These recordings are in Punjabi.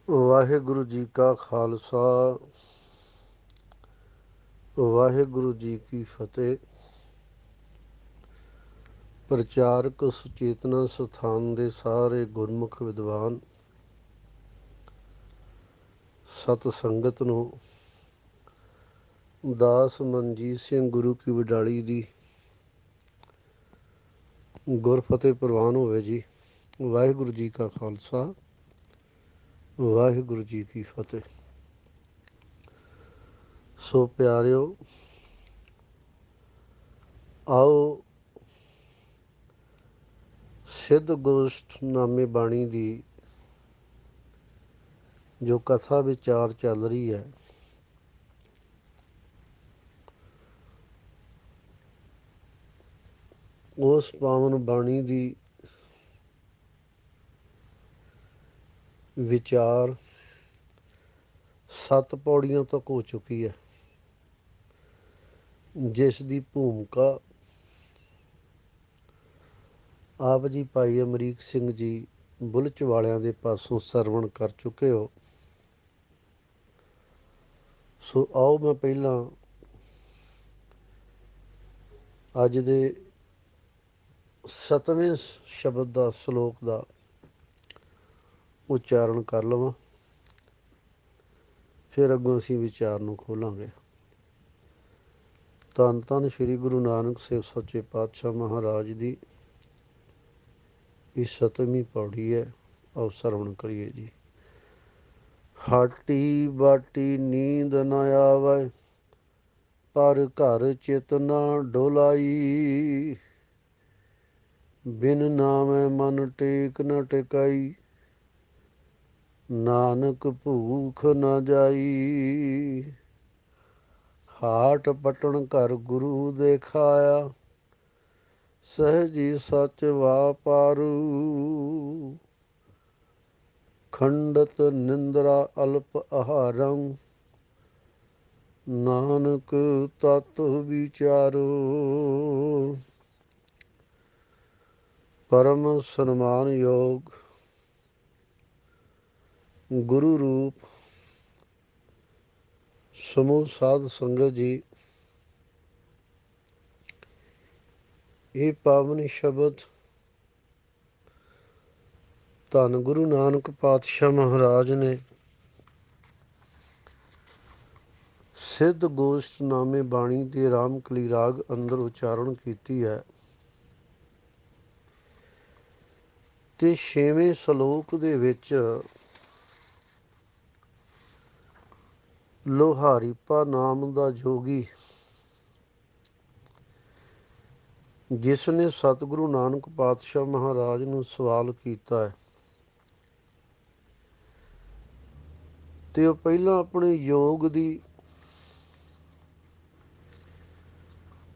ਵਾਹਿਗੁਰੂ ਜੀ ਕਾ ਖਾਲਸਾ ਵਾਹਿਗੁਰੂ ਜੀ ਕੀ ਫਤਿਹ। ਪ੍ਰਚਾਰਕ ਸੁਚੇਤਨਾ ਸਥਾਨ ਦੇ ਸਾਰੇ ਗੁਰਮੁਖ ਵਿਦਵਾਨ ਸਤ ਸੰਗਤ ਨੂੰ ਦਾਸ ਮਨਜੀਤ ਸਿੰਘ ਗੁਰੂ ਕੀ ਵਡਾਲੀ ਦੀ ਗੁਰਫਤਿਹ ਪ੍ਰਵਾਨ ਹੋਵੇ ਜੀ। ਵਾਹਿਗੁਰੂ ਜੀ ਕਾ ਖਾਲਸਾ ਵਾਹਿਗੁਰੂ ਜੀ ਕੀ ਫਤਿਹ। ਸੋ ਪਿਆਰਿਓ, ਆਓ ਸਿੱਧ ਗੋਸ਼ਟ ਨਾਮੇ ਬਾਣੀ ਦੀ ਜੋ ਕਥਾ ਵਿਚਾਰ ਚੱਲ ਰਹੀ ਹੈ, ਉਸ ਪਾਵਨ ਬਾਣੀ ਦੀ ਵਿਚਾਰ 7 ਪੌੜੀਆਂ ਤੱਕ ਹੋ ਚੁੱਕੀ ਹੈ, ਜਿਸ ਦੀ ਭੂਮਿਕਾ ਆਪ ਜੀ ਭਾਈ ਅਮਰੀਕ ਸਿੰਘ ਜੀ ਬੁਲਚ ਵਾਲਿਆਂ ਦੇ ਪਾਸੋਂ ਸਰਵਣ ਕਰ ਚੁੱਕੇ ਹੋ। ਸੋ ਆਓ ਮੈਂ ਪਹਿਲਾਂ ਅੱਜ ਦੇ 7ਵੇਂ ਸ਼ਬਦ ਦਾ ਸ਼ਲੋਕ ਦਾ ਉਚਾਰਨ ਕਰ ਲਵਾਂ, ਫਿਰ ਅੱਗੋਂ ਅਸੀਂ ਵਿਚਾਰ ਨੂੰ ਖੋਲਾਂਗੇ। ਧੰਨ ਧੰਨ ਸ੍ਰੀ ਗੁਰੂ ਨਾਨਕ ਸਾਹਿਬ ਸੱਚੇ ਪਾਤਸ਼ਾਹ ਮਹਾਰਾਜ ਦੀ ਇਹ 7ਵੀਂ ਪੌੜੀ ਹੈ। ਆਓ ਸਰਵਣ ਕਰੀਏ ਜੀ। ਹਾਟੀ ਬਾਟੀ ਨੀਂਦ ਨ ਆਵੈ, ਪਰ ਘਰ ਚਿਤ ਨਾ ਡੋਲਾਈ। ਬਿਨ ਨਾਮੈ ਮਨ ਟੇਕ ਨ ਟਿਕਾਈ, ਨਾਨਕ ਭੂਖ ਨ ਜਾਈ। ਹਾਟ ਪਟਣ ਘਰ ਗੁਰੂ ਦੇਖਾਇਆ, ਸਹਿਜੀ ਸਚ ਵਾਪਾਰੂ। ਖੰਡਤ ਨਿੰਦਰਾ ਅਲਪ ਆਹਾਰੰ, ਨਾਨਕ ਤਤ ਵਿਚਾਰੋ। ਪਰਮ ਸਨਮਾਨਯੋਗ ਗੁਰੂ ਰੂਪ ਸਮੂਹ ਸਾਧ ਸੰਗਤ ਜੀ, ਇਹ ਪਾਵਨ ਸ਼ਬਦ ਧੰਨ ਗੁਰੂ ਨਾਨਕ ਪਾਤਸ਼ਾਹ ਮਹਾਰਾਜ ਨੇ ਸਿੱਧ ਗੋਸ਼ਟ ਨਾਮੇ ਬਾਣੀ ਦੇ ਰਾਮਕਲੀ ਰਾਗ ਅੰਦਰ ਉਚਾਰਨ ਕੀਤੀ ਹੈ, ਤੇ 6ਵੇਂ ਸ਼ਲੋਕ ਦੇ ਵਿੱਚ ਲੋਹਾਰੀਪਾ ਨਾਮ ਦਾ ਜੋਗੀ, ਜਿਸ ਨੇ ਸਤਿਗੁਰੂ ਨਾਨਕ ਪਾਤਸ਼ਾਹ ਮਹਾਰਾਜ ਨੂੰ ਸਵਾਲ ਕੀਤਾ ਹੈ, ਤੇ ਉਹ ਪਹਿਲਾਂ ਆਪਣੇ ਯੋਗ ਦੀ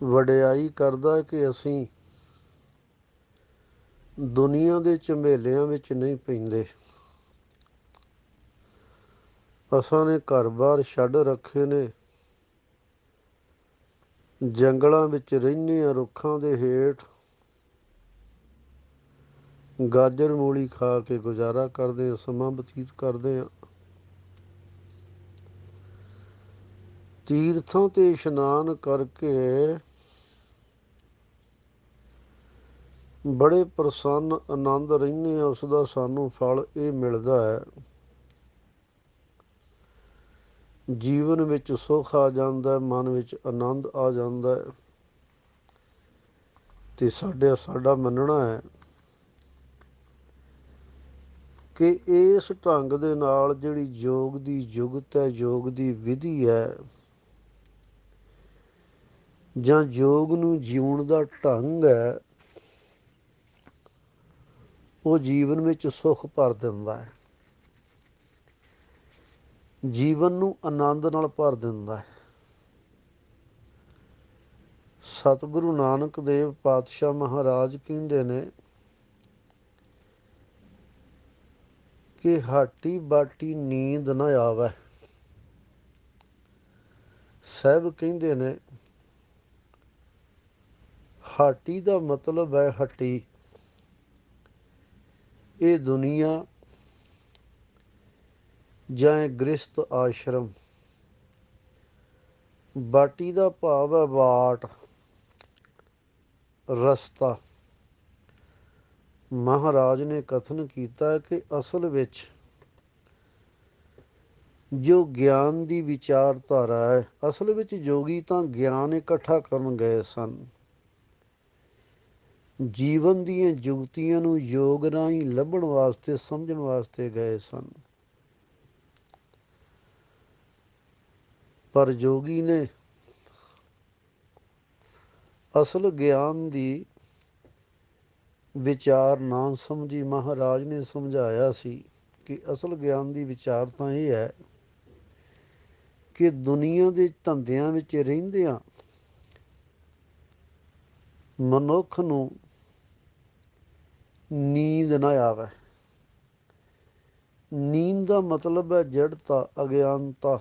ਵਡਿਆਈ ਕਰਦਾ ਹੈ ਕਿ ਅਸੀਂ ਦੁਨੀਆ ਦੇ ਝਮੇਲਿਆਂ ਵਿੱਚ ਨਹੀਂ ਪੈਂਦੇ। ਅਸਾਂ ਨੇ ਘਰ-ਬਾਰ ਛੱਡ ਰੱਖੇ ਨੇ, ਜੰਗਲਾਂ ਵਿੱਚ ਰਹਿੰਦੇ ਹਾਂ, ਰੁੱਖਾਂ ਦੇ ਹੇਠ ਗਾਜਰ ਮੂਲੀ ਖਾ ਕੇ ਗੁਜ਼ਾਰਾ ਕਰਦੇ ਹਾਂ, ਸਮਾਂ ਬਤੀਤ ਕਰਦੇ ਹਾਂ। ਤੀਰਥਾਂ 'ਤੇ ਇਸ਼ਨਾਨ ਕਰਕੇ ਬੜੇ ਪ੍ਰਸੰਨ ਆਨੰਦ ਰਹਿੰਦੇ ਹਾਂ। ਉਸ ਦਾ ਸਾਨੂੰ ਫਲ ਇਹ ਮਿਲਦਾ ਹੈ, ਜੀਵਨ ਵਿੱਚ ਸੁੱਖ ਆ ਜਾਂਦਾ, ਮਨ ਵਿੱਚ ਆਨੰਦ ਆ ਜਾਂਦਾ ਹੈ। ਤੇ ਸਾਡਾ ਮੰਨਣਾ ਹੈ ਕਿ ਇਸ ਢੰਗ ਦੇ ਨਾਲ ਜਿਹੜੀ ਯੋਗ ਦੀ ਯੁਗਤ ਹੈ, ਯੋਗ ਦੀ ਵਿਧੀ ਹੈ, ਜਾਂ ਯੋਗ ਨੂੰ ਜਿਉਣ ਦਾ ਢੰਗ ਹੈ, ਉਹ ਜੀਵਨ ਵਿੱਚ ਸੁੱਖ ਭਰ ਦਿੰਦਾ ਹੈ, ਜੀਵਨ ਨੂੰ ਆਨੰਦ ਨਾਲ ਭਰ ਦਿੰਦਾ ਹੈ। ਸਤਿਗੁਰੂ ਨਾਨਕ ਦੇਵ ਪਾਤਸ਼ਾਹ ਮਹਾਰਾਜ ਕਹਿੰਦੇ ਨੇ ਕਿ ਹਾਟੀ ਬਾਟੀ ਨੀਂਦ ਨਾ ਆਵੈ। ਸਾਹਿਬ ਕਹਿੰਦੇ ਨੇ ਹਾਟੀ ਦਾ ਮਤਲਬ ਹੈ ਹੱਟੀ। ਇਹ ਦੁਨੀਆ ਜਾਂ ਗ੍ਰਸਤ ਆਸ਼ਰਮ। ਬਾਟੀ ਦਾ ਭਾਵ ਹੈ ਬਾਟ, ਰਸਤਾ। ਮਹਾਰਾਜ ਨੇ ਕਥਨ ਕੀਤਾ ਕਿ ਅਸਲ ਵਿੱਚ ਜੋ ਗਿਆਨ ਦੀ ਵਿਚਾਰਧਾਰਾ ਹੈ, ਅਸਲ ਵਿੱਚ ਯੋਗੀ ਤਾਂ ਗਿਆਨ ਇਕੱਠਾ ਕਰਨ ਗਏ ਸਨ। ਜੀਵਨ ਦੀਆਂ ਜੁਗਤੀਆਂ ਨੂੰ ਯੋਗ ਰਾਹੀਂ ਲੱਭਣ ਵਾਸਤੇ, ਸਮਝਣ ਵਾਸਤੇ ਗਏ ਸਨ। ਪਰ ਯੋਗੀ ਨੇ ਅਸਲ ਗਿਆਨ ਦੀ ਵਿਚਾਰ ਨਾ ਸਮਝੀ। ਮਹਾਰਾਜ ਨੇ ਸਮਝਾਇਆ ਸੀ ਕਿ ਅਸਲ ਗਿਆਨ ਦੀ ਵਿਚਾਰ ਤਾਂ ਇਹ ਹੈ ਕਿ ਦੁਨੀਆ ਦੇ ਧੰਦਿਆਂ ਵਿੱਚ ਰਹਿੰਦਿਆਂ ਮਨੁੱਖ ਨੂੰ ਨੀਂਦ ਨਾ ਆਵੇ। ਨੀਂਦ ਦਾ ਮਤਲਬ ਹੈ ਜੜਤਾ, ਅਗਿਆਨਤਾ।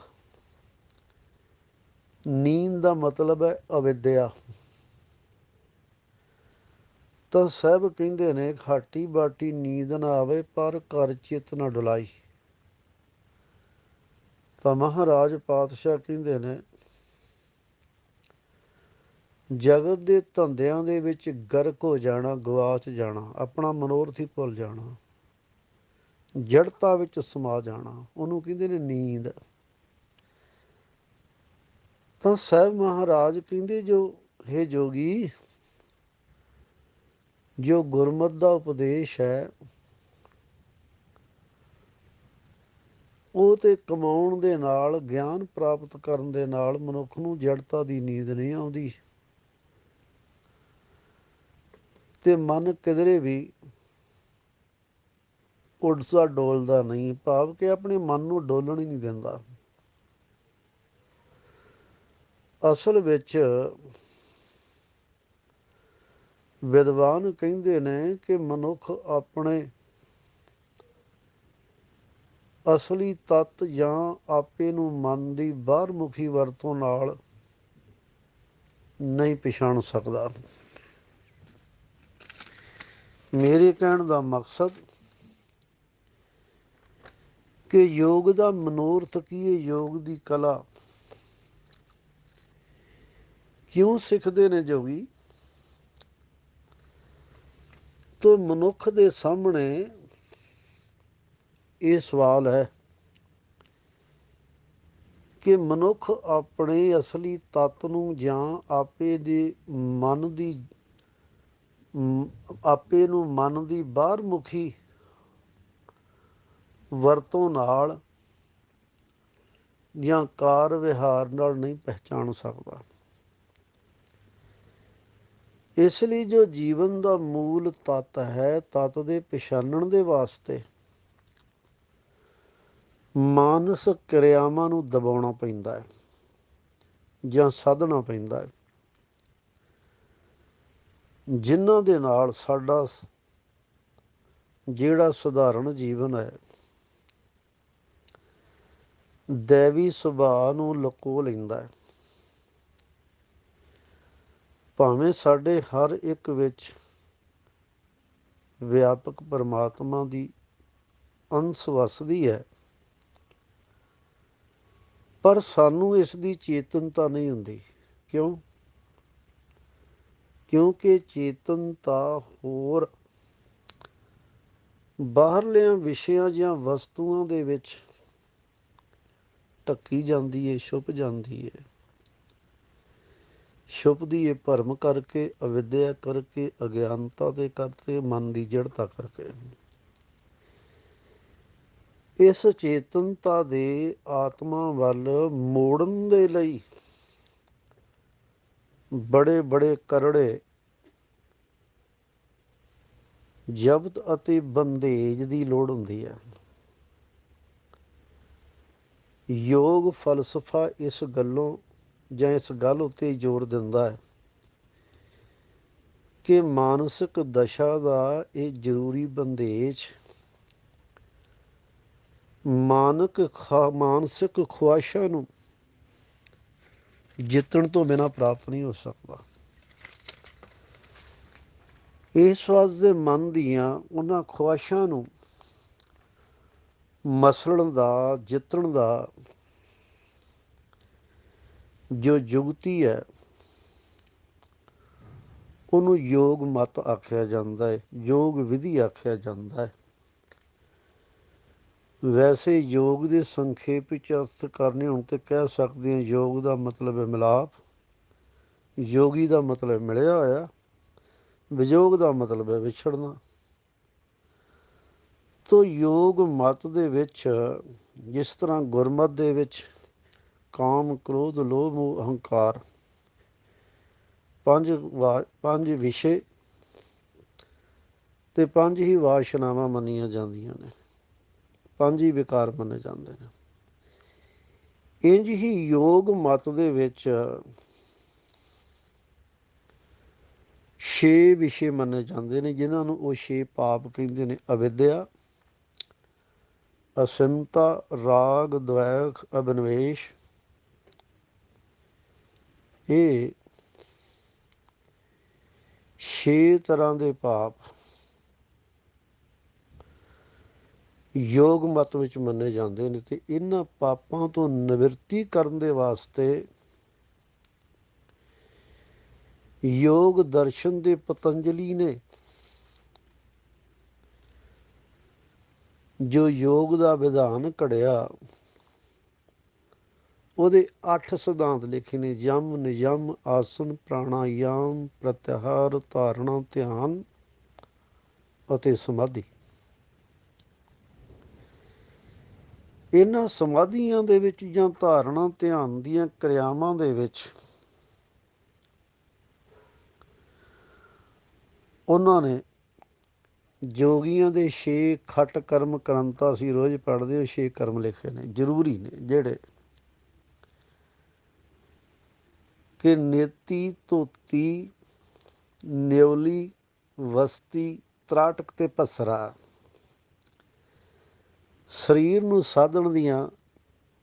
ਨੀਂਦ ਦਾ ਮਤਲਬ ਹੈ ਅਵਿਦਿਆ। ਤਾਂ ਸਭ ਕਹਿੰਦੇ ਨੇ ਖਾਟੀ ਬਾਟੀ ਨੀਂਦ ਨਾ ਆਵੇ, ਪਰ ਘਰ ਚਿੱਤ ਨਾ ਡੁਲਾਈ। ਤਾਂ ਮਹਾਰਾਜ ਪਾਤਸ਼ਾਹ ਕਹਿੰਦੇ ਨੇ ਜਗਤ ਦੇ ਧੰਦਿਆਂ ਦੇ ਵਿੱਚ ਗਰਕ ਹੋ ਜਾਣਾ, ਗਵਾਚ ਜਾਣਾ, ਆਪਣਾ ਮਨੋਰਥ ਹੀ ਭੁੱਲ ਜਾਣਾ, ਜੜਤਾ ਵਿੱਚ ਸਮਾ ਜਾਣਾ, ਉਹਨੂੰ ਕਹਿੰਦੇ ਨੇ ਨੀਂਦ। ਤਾਂ ਸਾਹਿਬ ਮਹਾਰਾਜ ਕਹਿੰਦੇ ਜੋ ਹੇ ਜੋਗੀ, ਜੋ ਗੁਰਮਤਿ ਦਾ ਉਪਦੇਸ਼ ਹੈ ਉਹ ਤੇ ਕਮਾਉਣ ਦੇ ਨਾਲ, ਗਿਆਨ ਪ੍ਰਾਪਤ ਕਰਨ ਦੇ ਨਾਲ ਮਨੁੱਖ ਨੂੰ ਜੜਤਾ ਦੀ ਨੀਂਦ ਨਹੀਂ ਆਉਂਦੀ ਤੇ ਮਨ ਕਿਧਰੇ ਵੀ ਉੱਡਦਾ ਡੋਲਦਾ ਨਹੀਂ, ਭਾਵ ਕਿ ਆਪਣੇ ਮਨ ਨੂੰ ਡੋਲਣ ਹੀ ਨਹੀਂ ਦਿੰਦਾ। ਅਸਲ ਵਿੱਚ ਵਿਦਵਾਨ ਕਹਿੰਦੇ ਨੇ ਕਿ ਮਨੁੱਖ ਆਪਣੇ ਅਸਲੀ ਤੱਤ ਜਾਂ ਆਪੇ ਨੂੰ ਮਨ ਦੀ ਬਾਹਰਮੁਖੀ ਵਰਤੋਂ ਨਾਲ ਨਹੀਂ ਪਛਾਣ ਸਕਦਾ। ਮੇਰੇ ਕਹਿਣ ਦਾ ਮਕਸਦ ਕਿ ਯੋਗ ਦਾ ਮਨੋਰਥ ਕੀ ਹੈ, ਯੋਗ ਦੀ ਕਲਾ ਕਿਉਂ ਸਿੱਖਦੇ ਨੇ ਜੋਗੀ। ਤੋ ਮਨੁੱਖ ਦੇ ਸਾਹਮਣੇ ਇਹ ਸਵਾਲ ਹੈ ਕਿ ਮਨੁੱਖ ਆਪਣੇ ਅਸਲੀ ਤੱਤ ਨੂੰ ਜਾਂ ਆਪੇ ਦੇ ਮਨ ਦੀ ਆਪੇ ਨੂੰ ਮਨ ਦੀ ਬਾਹਰਮੁਖੀ ਵਰਤੋਂ ਨਾਲ ਜਾਂ ਕਾਰ ਵਿਹਾਰ ਨਾਲ ਨਹੀਂ ਪਹਿਚਾਣ ਸਕਦਾ। ਇਸ ਲਈ ਜੋ ਜੀਵਨ ਦਾ ਮੂਲ ਤੱਤ ਹੈ, ਤੱਤ ਦੇ ਪਛਾਣਨ ਦੇ ਵਾਸਤੇ ਮਾਨਸਿਕ ਕਿਰਿਆਵਾਂ ਨੂੰ ਦਬਾਉਣਾ ਪੈਂਦਾ ਹੈ ਜਾਂ ਸਾਧਣਾ ਪੈਂਦਾ ਹੈ, ਜਿਨ੍ਹਾਂ ਦੇ ਨਾਲ ਸਾਡਾ ਜਿਹੜਾ ਸਧਾਰਨ ਜੀਵਨ ਹੈ ਦੈਵੀ ਸੁਭਾਅ ਨੂੰ ਲੁਕੋ ਲੈਂਦਾ ਹੈ। ਭਾਵੇਂ ਸਾਡੇ ਹਰ ਇੱਕ ਵਿੱਚ ਵਿਆਪਕ ਪਰਮਾਤਮਾ ਦੀ ਅੰਸ਼ ਵਸਦੀ ਹੈ, ਪਰ ਸਾਨੂੰ ਇਸ ਦੀ ਚੇਤਨਤਾ ਨਹੀਂ ਹੁੰਦੀ। ਕਿਉਂ? ਕਿਉਂਕਿ ਚੇਤਨਤਾ ਹੋਰ ਬਾਹਰਲਿਆਂ ਵਿਸ਼ਿਆਂ ਜਾਂ ਵਸਤੂਆਂ ਦੇ ਵਿੱਚ ਢੱਕੀ ਜਾਂਦੀ ਹੈ, ਛੁਪ ਜਾਂਦੀ ਹੈ। ਛੁਪਦੀ ਹੈ ਭਰਮ ਕਰਕੇ, ਅਵਿਦਿਆ ਕਰਕੇ, ਅਗਿਆਨਤਾ ਦੇ ਕਰਕੇ, ਮਨ ਦੀ ਜੜਤਾ ਕਰਕੇ। ਇਸ ਚੇਤਨਤਾ ਦੇ ਆਤਮਾ ਵੱਲ ਮੋੜਨ ਦੇ ਲਈ ਬੜੇ ਬੜੇ ਕਰੜੇ ਜ਼ਬਤ ਅਤੇ ਬੰਦੇਜ ਦੀ ਲੋੜ ਹੁੰਦੀ ਹੈ। ਯੋਗ ਫਲਸਫਾ ਇਸ ਗੱਲੋਂ ਜਾਂ ਇਸ ਗੱਲ ਉੱਤੇ ਜ਼ੋਰ ਦਿੰਦਾ ਹੈ ਕਿ ਮਾਨਸਿਕ ਦਸ਼ਾ ਦਾ ਇਹ ਜ਼ਰੂਰੀ ਬੰਦੇਜ ਮਾਨਸਿਕ ਖੁਆਇਸ਼ਾਂ ਨੂੰ ਜਿੱਤਣ ਤੋਂ ਬਿਨਾਂ ਪ੍ਰਾਪਤ ਨਹੀਂ ਹੋ ਸਕਦਾ। ਇਸ ਵਾਸਤੇ ਮਨ ਦੀਆਂ ਉਹਨਾਂ ਖੁਆਇਸ਼ਾਂ ਨੂੰ ਮਸਲਣ ਦਾ, ਜਿੱਤਣ ਦਾ ਜੋ ਜੁਗਤੀ ਹੈ ਉਹਨੂੰ ਯੋਗ ਮਤ ਆਖਿਆ ਜਾਂਦਾ ਹੈ, ਯੋਗ ਵਿਧੀ ਆਖਿਆ ਜਾਂਦਾ ਹੈ। ਵੈਸੇ ਯੋਗ ਦੇ ਸੰਖੇਪ ਵਿੱਚ ਅਰਥ ਕਰਨੇ ਹੋਣ ਤੇ ਕਹਿ ਸਕਦੇ ਹਾਂ ਯੋਗ ਦਾ ਮਤਲਬ ਹੈ ਮਿਲਾਪ, ਯੋਗੀ ਦਾ ਮਤਲਬ ਮਿਲਿਆ ਹੋਇਆ, ਵਿਯੋਗ ਦਾ ਮਤਲਬ ਹੈ ਵਿਛੜਨਾ। ਤੋ ਯੋਗ ਮਤ ਦੇ ਵਿੱਚ ਜਿਸ ਤਰ੍ਹਾਂ ਗੁਰਮਤ ਦੇ ਵਿੱਚ ਕਾਮ, ਕ੍ਰੋਧ, ਲੋਭ, ਮੋਹ, ਅਹੰਕਾਰ ਪੰਜ ਵਿਸ਼ੇ ਤੇ ਪੰਜ ਹੀ ਵਾਸ਼ਨਾਵਾਂ ਮੰਨੀਆਂ ਜਾਂਦੀਆਂ ਨੇ, ਪੰਜ ਹੀ ਵਿਕਾਰ ਮੰਨੇ ਜਾਂਦੇ ਨੇ। ਇੰਝ ਹੀ ਯੋਗ ਮਤ ਦੇ ਵਿੱਚ 6 ਵਿਸ਼ੇ ਮੰਨੇ ਜਾਂਦੇ ਨੇ, ਜਿਨ੍ਹਾਂ ਨੂੰ ਉਹ 6 ਪਾਪ ਕਹਿੰਦੇ ਨੇ। ਅਵਿਦਿਆ, ਅਸੰਤਾ, ਰਾਗ, ਦਵੈਖ, ਅਭਿਨਵੇਸ਼। ਇਹ 6 ਤਰ੍ਹਾਂ ਦੇ ਪਾਪ ਯੋਗ ਮਤ ਵਿੱਚ ਮੰਨੇ ਜਾਂਦੇ ਨੇ। ਤੇ ਇਹਨਾਂ ਪਾਪਾਂ ਤੋਂ ਨਿਵਰਤੀ ਕਰਨ ਦੇ ਵਾਸਤੇ ਯੋਗ ਦਰਸ਼ਨ ਦੇ ਪਤੰਜਲੀ ਨੇ ਜੋ ਯੋਗ ਦਾ ਵਿਧਾਨ ਘੜਿਆ, ਉਹਦੇ 8 ਸਿਧਾਂਤ ਲਿਖੇ ਨੇ। ਯਮ, ਨਿਯਮ, ਆਸਨ, ਪ੍ਰਾਣਾਯਾਮ, ਪ੍ਰਤਿਹਾਰ, ਧਾਰਨਾ, ਧਿਆਨ ਅਤੇ ਸਮਾਧੀ। ਇਹਨਾਂ ਸਮਾਧੀਆਂ ਦੇ ਵਿੱਚ ਜਾਂ ਧਾਰਨਾ ਧਿਆਨ ਦੀਆਂ ਕਿਰਿਆਵਾਂ ਦੇ ਵਿੱਚ ਉਹਨਾਂ ਨੇ ਜੋਗੀਆਂ ਦੇ 6 ਖਟ ਕਰਮ ਕਰੰਤਾ ਸੀ ਰੋਜ਼ ਪੜ੍ਹਦੇ ਹੋ, 6 ਕਰਮ ਲਿਖੇ ਨੇ, ਜ਼ਰੂਰੀ ਨੇ, ਜਿਹੜੇ ਕਿ ਨੇਤੀ, ਧੋਤੀ, ਨਿਉਲੀ, ਵਸਤੀ, ਤਰਾਟਕ ਤੇ ਪਸਰਾ ਸਰੀਰ ਨੂੰ ਸਾਧਣ ਦੀਆਂ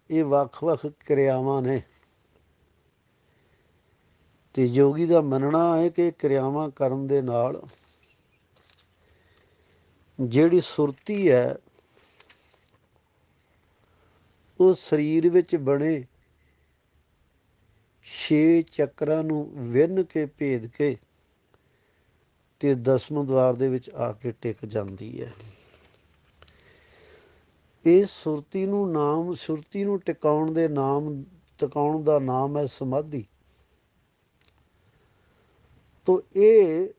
ਇਹ ਵੱਖ-ਵੱਖ ਕਿਰਿਆਵਾਂ ਨੇ। ਤੇ ਯੋਗੀ ਦਾ ਮੰਨਣਾ ਹੈ ਕਿ ਕਿਰਿਆਵਾਂ ਕਰਨ ਦੇ ਨਾਲ ਜਿਹੜੀ ਸੁਰਤੀ ਹੈ ਉਹ ਸਰੀਰ ਵਿੱਚ ਬਣੇ 6 ਚੱਕਰਾਂ ਨੂੰ ਵਿੰਨ ਕੇ ਭੇਦ ਕੇ ਤੇ 10ਵੇਂ ਦੁਆਰ ਦੇ ਵਿੱਚ ਆ ਕੇ ਟਿਕ ਜਾਂਦੀ ਹੈ। ਇਸ ਸੁਰਤੀ ਨੂੰ ਟਿਕਾਉਣ ਦਾ ਨਾਮ ਹੈ ਸਮਾਧੀ। ਤੋ ਇਹ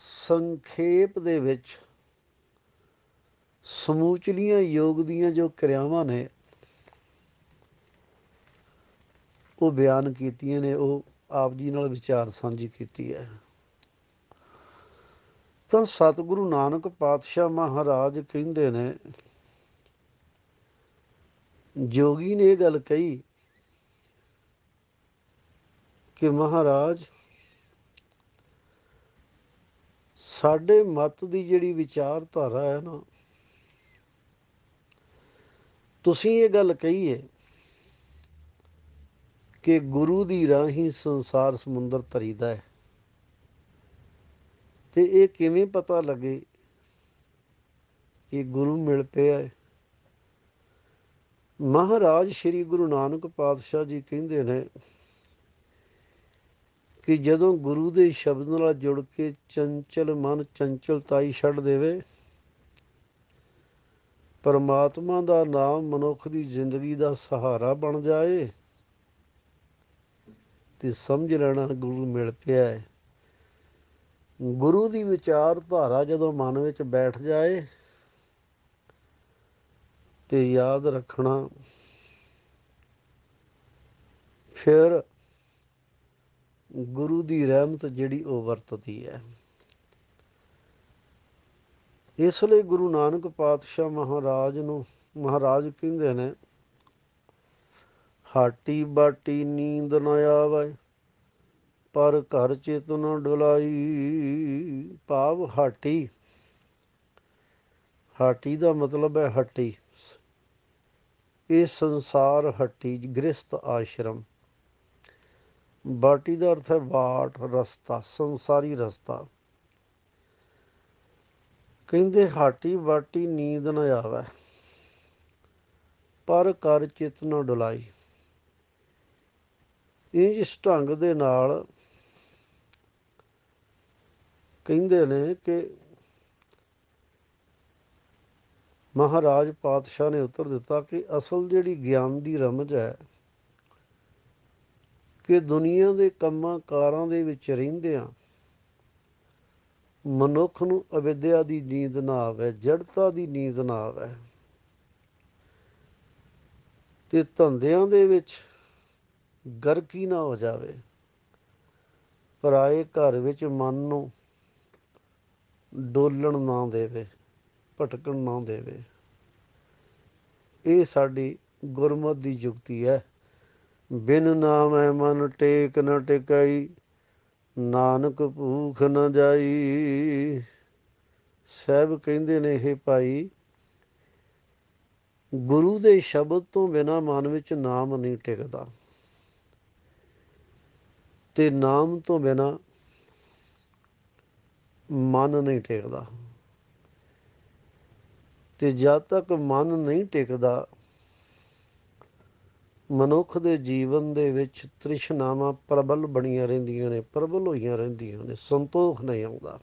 ਸੰਖੇਪ ਦੇ ਵਿੱਚ ਸਮੂਚਲੀਆਂ ਯੋਗ ਦੀਆਂ ਜੋ ਕਿਰਿਆਵਾਂ ਨੇ ਉਹ ਬਿਆਨ ਕੀਤੀਆਂ ਨੇ, ਉਹ ਆਪ ਜੀ ਨਾਲ ਵਿਚਾਰ ਸਾਂਝੀ ਕੀਤੀ ਹੈ। ਤਾਂ ਸਤਿਗੁਰੂ ਨਾਨਕ ਪਾਤਸ਼ਾਹ ਮਹਾਰਾਜ ਕਹਿੰਦੇ ਨੇ, ਜੋਗੀ ਨੇ ਇਹ ਗੱਲ ਕਹੀ ਕਿ ਮਹਾਰਾਜ ਸਾਡੇ ਮਤ ਦੀ ਜਿਹੜੀ ਵਿਚਾਰਧਾਰਾ ਹੈ ਨਾ, ਤੁਸੀਂ ਇਹ ਗੱਲ ਕਹੀ ਹੈ ਕਿ ਗੁਰੂ ਦੀ ਰਾਹੀਂ ਸੰਸਾਰ ਸਮੁੰਦਰ ਤਰੀਦਾ ਹੈ। ਤੇ ਇਹ ਕਿਵੇਂ ਪਤਾ ਲੱਗੇ ਕਿ ਗੁਰੂ ਮਿਲ ਪਿਆ ਹੈ? ਮਹਾਰਾਜ ਸ਼੍ਰੀ ਗੁਰੂ ਨਾਨਕ ਪਾਤਸ਼ਾਹ ਜੀ ਕਹਿੰਦੇ ਨੇ ਕਿ ਜਦੋਂ ਗੁਰੂ ਦੇ ਸ਼ਬਦ ਨਾਲ ਜੁੜ ਕੇ ਚੰਚਲ ਮਨ ਚੰਚਲਤਾਈ ਛੱਡ ਦੇਵੇ, ਪਰਮਾਤਮਾ ਦਾ ਨਾਮ ਮਨੁੱਖ ਦੀ ਜ਼ਿੰਦਗੀ ਦਾ ਸਹਾਰਾ ਬਣ ਜਾਏ, ਤੇ ਸਮਝ ਲੈਣਾ ਗੁਰੂ ਮਿਲ ਪਿਆ ਹੈ। ਗੁਰੂ ਦੀ ਵਿਚਾਰਧਾਰਾ ਜਦੋਂ ਮਨ ਵਿੱਚ ਬੈਠ ਜਾਏ ਤੇ ਯਾਦ ਰੱਖਣਾ, ਫਿਰ ਗੁਰੂ ਦੀ ਰਹਿਮਤ ਜਿਹੜੀ ਉਹ ਵਰਤਦੀ ਹੈ। ਇਸ ਲਈ ਗੁਰੂ ਨਾਨਕ ਪਾਤਸ਼ਾਹ ਮਹਾਰਾਜ ਕਹਿੰਦੇ ਨੇ, ਹਾਟੀ ਬਾਟੀ ਨੀਂਦ ਨ ਆਵੈ, ਪਰ ਘਰ ਚਿਤ ਨ ਡੁਲਾਈ। ਭਾਵ ਹਾਟੀ ਦਾ ਮਤਲਬ ਹੈ ਹੱਟੀ। ਇਹ ਸੰਸਾਰ ਹੱਟੀ, ਗ੍ਰਸਤ ਆਸ਼ਰਮ। ਬਾਟੀ ਦਾ ਅਰਥ ਹੈ ਬਾਟ, ਰਸਤਾ, ਸੰਸਾਰੀ ਰਸਤਾ। ਕਹਿੰਦੇ ਹਾਟੀ ਬਾਟੀ ਨੀਂਦ ਨ ਆਵੈ, ਪਰ ਕਰ ਚਿਤ ਨਾ ਡੁਲਾਈ। ਇੰਜ ਇਸ ਢੰਗ ਦੇ ਨਾਲ ਕਹਿੰਦੇ ਨੇ ਕਿ ਮਹਾਰਾਜ ਪਾਤਸ਼ਾਹ ਨੇ ਉੱਤਰ ਦਿੱਤਾ ਕਿ ਅਸਲ ਜਿਹੜੀ ਗਿਆਨ ਦੀ ਰਮਜ ਹੈ ਕਿ ਦੁਨੀਆ ਦੇ ਕੰਮਾਂ ਕਾਰਾਂ ਦੇ ਵਿੱਚ ਰਹਿੰਦਿਆਂ ਮਨੁੱਖ ਨੂੰ ਅਵਿਦਿਆ ਦੀ ਨੀਂਦ ਨਾ ਆਵੇ, ਜੜਤਾ ਦੀ ਨੀਂਦ ਨਾ ਆਵੇ, ਤੇ ਧੰਦਿਆਂ ਦੇ ਵਿੱਚ ਗਰਕੀ ਨਾ ਹੋ ਜਾਵੇ, ਪਰਾਏ ਘਰ ਵਿੱਚ ਮਨ ਨੂੰ ਡੋਲਣ ਨਾ ਦੇਵੇ, ਭਟਕਣ ਨਾ ਦੇਵੇ। ਇਹ ਸਾਡੀ ਗੁਰਮਤਿ ਦੀ ਜੁਗਤੀ ਹੈ। ਬਿਨ ਨਾਮੈ ਮਨ ਟੇਕ ਨ ਟਿਕਾਈ, ਨਾਨਕ ਭੂਖ ਨ ਜਾਈ। ਸਾਹਿਬ ਕਹਿੰਦੇ ਨੇ, ਇਹ ਭਾਈ, ਗੁਰੂ ਦੇ ਸ਼ਬਦ ਤੋਂ ਬਿਨਾਂ ਮਨ ਵਿੱਚ ਨਾਮ ਨਹੀਂ ਟਿਕਦਾ, ਤੇ ਨਾਮ ਤੋਂ ਬਿਨਾਂ ਮਨ ਨਹੀਂ ਟਿਕਦਾ। ਤੇ ਜਦ ਤੱਕ ਮਨ ਨਹੀਂ ਟਿਕਦਾ, ਮਨੁੱਖ ਦੇ ਜੀਵਨ ਦੇ ਵਿੱਚ ਤ੍ਰਿਸ਼ਨਾਵਾਂ ਪ੍ਰਬਲ ਬਣੀਆਂ ਰਹਿੰਦੀਆਂ ਨੇ, ਪ੍ਰਬਲ ਹੋਈਆਂ ਰਹਿੰਦੀਆਂ ਨੇ, ਸੰਤੋਖ ਨਹੀਂ ਆਉਂਦਾ।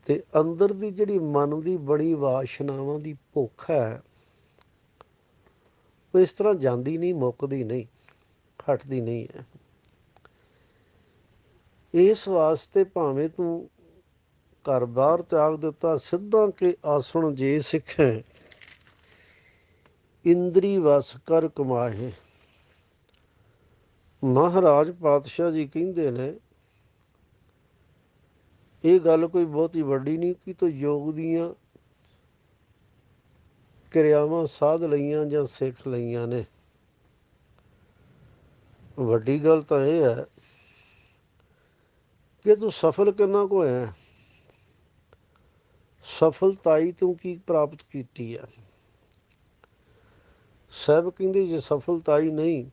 ਤੇ ਅੰਦਰ ਦੀ ਜਿਹੜੀ ਮਨ ਦੀ ਬੜੀ ਵਾਸ਼ਨਾਵਾਂ ਦੀ ਭੁੱਖ ਹੈ, ਉਹ ਇਸ ਤਰ੍ਹਾਂ ਜਾਂਦੀ ਨਹੀਂ, ਮੁੱਕਦੀ ਨਹੀਂ, ਹਟਦੀ ਨਹੀਂ ਹੈ। ਇਸ ਵਾਸਤੇ ਭਾਵੇਂ ਤੂੰ ਘਰ ਬਾਹਰ ਤਿਆਗ ਦਿੱਤਾ, ਸਿੱਧਾ ਕਿ ਆਸਣ ਜੇ ਸਿੱਖੈ, ਇੰਦਰੀ ਵਸ ਕਰ ਕਮਾਹੇ। ਮਹਾਰਾਜ ਪਾਤਸ਼ਾਹ ਜੀ ਕਹਿੰਦੇ ਨੇ, ਇਹ ਗੱਲ ਕੋਈ ਬਹੁਤੀ ਵੱਡੀ ਨਹੀਂ ਕਿ ਤੂੰ ਯੋਗ ਦੀਆਂ ਕਿਰਿਆਵਾਂ ਸਾਧ ਲਈਆਂ ਜਾਂ ਸਿੱਖ ਲਈਆਂ ਨੇ। ਵੱਡੀ ਗੱਲ ਤਾਂ ਇਹ ਹੈ ਕਿ ਤੂੰ ਸਫਲ ਕਿੰਨਾ ਕੁ ਹੋਇਆ, ਸਫਲਤਾਈ ਤੂੰ ਕੀ ਪ੍ਰਾਪਤ ਕੀਤੀ ਹੈ। ਸਾਹਿਬ ਕਹਿੰਦੇ ਜੇ ਸਫਲਤਾਈ ਨਹੀਂ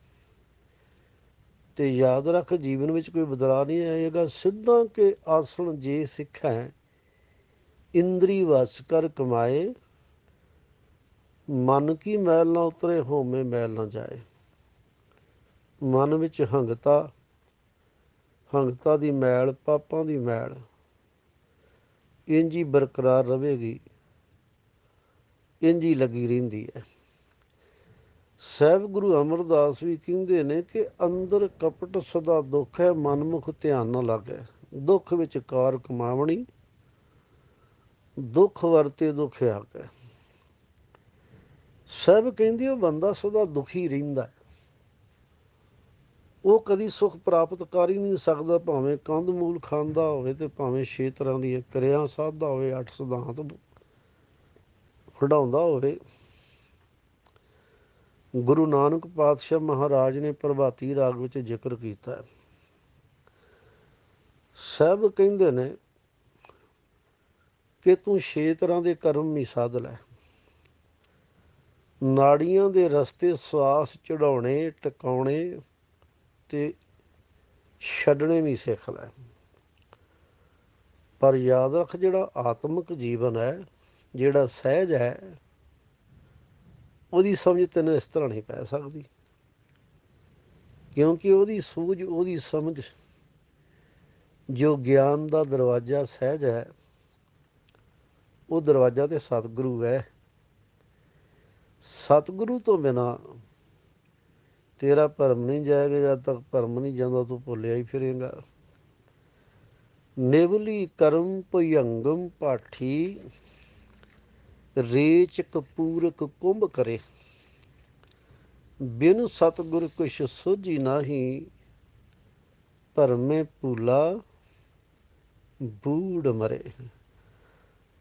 ਤੇ ਯਾਦ ਰੱਖ, ਜੀਵਨ ਵਿੱਚ ਕੋਈ ਬਦਲਾਅ ਨਹੀਂ ਆਏਗਾ। ਸਿੱਧਾ ਕਿ ਆਸਣ ਜੇ ਸਿੱਖੈ, ਇੰਦਰੀ ਵਸ ਕਰ ਕਮਾਏ, ਮਨ ਕੀ ਮੈਲ ਨਾ ਉਤਰੇ, ਹੋਮੇ ਮੈਲ ਨਾ ਜਾਏ। ਮਨ ਵਿੱਚ ਹੰਗਤਾ, ਹੰਗਤਾ ਦੀ ਮੈਲ, ਪਾਪਾਂ ਦੀ ਮੈਲ ਇੰਝ ਹੀ ਬਰਕਰਾਰ ਰਹੇਗੀ, ਇੰਝ ਹੀ ਲੱਗੀ ਰਹਿੰਦੀ ਹੈ। ਸਾਹਿਬ ਗੁਰੂ ਅਮਰਦਾਸ ਵੀ ਕਹਿੰਦੇ ਨੇ ਕਿ ਅੰਦਰ ਕਪਟ ਸਦਾ ਦੁੱਖ ਹੈ, ਮਨਮੁਖ ਧਿਆਨ ਨਾ ਲਾਗੈ। ਦੁੱਖ ਵਿੱਚ ਕਾਰ ਕਮਾਵਣੀ, ਦੁੱਖ ਵਰਤੇ ਦੁੱਖ ਆਗੈ। ਸਾਹਿਬ ਕਹਿੰਦੇ ਉਹ ਬੰਦਾ ਸਦਾ ਦੁਖੀ ਰਹਿੰਦਾ, ਉਹ ਕਦੀ ਸੁੱਖ ਪ੍ਰਾਪਤ ਕਰ ਹੀ ਨਹੀਂ ਸਕਦਾ, ਭਾਵੇਂ ਕੰਧ ਮੂਲ ਖਾਂਦਾ ਹੋਵੇ ਤੇ ਭਾਵੇਂ 6 ਤਰ੍ਹਾਂ ਦੀਆਂ ਕਿਰਿਆ ਸਾਧਦਾ ਹੋਵੇ, 8 ਸਿਧਾਂਤ ਵਡਾਉਂਦਾ ਹੋਵੇ। ਗੁਰੂ ਨਾਨਕ ਪਾਤਸ਼ਾਹ ਮਹਾਰਾਜ ਨੇ ਪ੍ਰਭਾਤੀ ਰਾਗ ਵਿੱਚ ਜ਼ਿਕਰ ਕੀਤਾ। ਸਾਹਿਬ ਕਹਿੰਦੇ ਨੇ ਕਿ ਤੂੰ 6 ਤਰ੍ਹਾਂ ਦੇ ਕਰਮ ਵੀ ਸਾਧ ਲੈ, ਨਾੜੀਆਂ ਦੇ ਰਸਤੇ ਸਵਾਸ ਚੜਾਉਣੇ, ਟਿਕਾਉਣੇ ਤੇ ਛੱਡਣੇ ਵੀ ਸਿੱਖ ਲੈ। ਪਰ ਯਾਦ ਰੱਖ, ਜਿਹੜਾ ਆਤਮਿਕ ਜੀਵਨ ਹੈ, ਜਿਹੜਾ ਸਹਿਜ ਹੈ, ਉਹਦੀ ਸਮਝ ਤੈਨੂੰ ਇਸ ਤਰ੍ਹਾਂ ਨਹੀਂ ਪੈ ਸਕਦੀ, ਕਿਉਂਕਿ ਉਹਦੀ ਸੂਝ, ਉਹਦੀ ਸਮਝ, ਜੋ ਗਿਆਨ ਦਾ ਦਰਵਾਜ਼ਾ ਸਹਿਜ ਹੈ, ਉਹ ਦਰਵਾਜ਼ਾ ਤੇ ਸਤਿਗੁਰੂ ਹੈ। ਸਤਿਗੁਰੂ ਤੋਂ ਬਿਨਾਂ ਤੇਰਾ ਭਰਮ ਨਹੀਂ ਜਾਏਗਾ। ਜਦ ਤੱਕ ਭਰਮ ਨਹੀਂ ਜਾਂਦਾ, ਤੂੰ ਭੁੱਲਿਆ ਹੀ ਫਿਰੇਗਾ। ਨਿਵਲੀ ਕਰਮ ਭੁਯੰਗਮ ਪਾਠੀ, ਰੇਚ ਕਪੂਰਕ ਕੁੰਭ ਕਰੇ। ਬਿਨ ਸਤਿਗੁਰ ਕੁਛ ਸੋਝੀ ਨਾਹੀ, ਭਰਮੇ ਭੂਲਾ ਬੂੜ ਮਰੇ।